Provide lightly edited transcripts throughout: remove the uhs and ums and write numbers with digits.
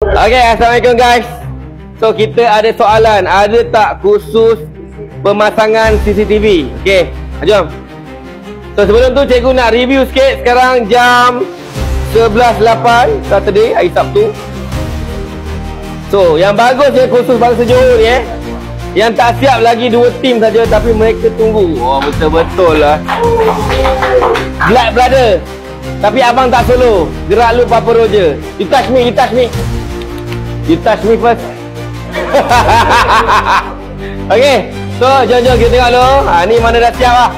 Okay, Assalamualaikum guys. So kita ada soalan, ada tak khusus pemasangan CCTV? Okay, jom. So sebelum tu cikgu nak review sikit. Sekarang jam 11.08 Saturday, hari Sabtu. So yang bagus je khusus bangsa Johor ni Yang tak siap lagi 2 tim saja, tapi mereka tunggu. Oh betul-betul lah. Blood brother. Tapi abang tak solo. Gerak lu Papa Roger. You touch me, you touch me. You touch me first. Okay, so jom-jom kita tengok dulu. Ni mana dah siap lah.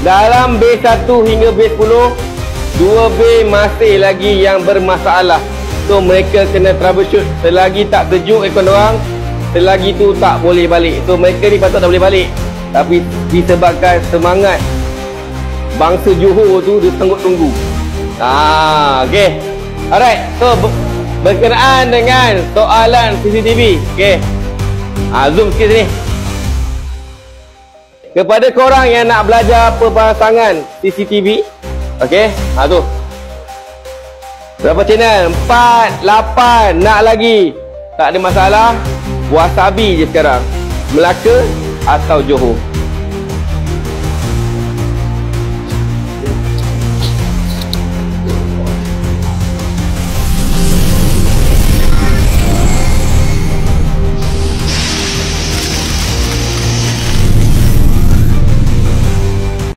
Dalam base 1 hingga base 10, 2 bay masih lagi yang bermasalah. So mereka kena troubleshoot. Selagi tak sejuk aircon orang, selagi tu tak boleh balik. So mereka ni patut tak boleh balik, tapi disebabkan semangat bangsa Johor tu dia tunggu. Okay. Alright. So berkenaan dengan soalan CCTV. Okay. Zoom sikit sini. Kepada korang yang nak belajar pemasangan CCTV, okay, tu berapa channel? 4, 8, nak lagi, tak ada masalah. Wasabi je sekarang, Melaka atau Johor.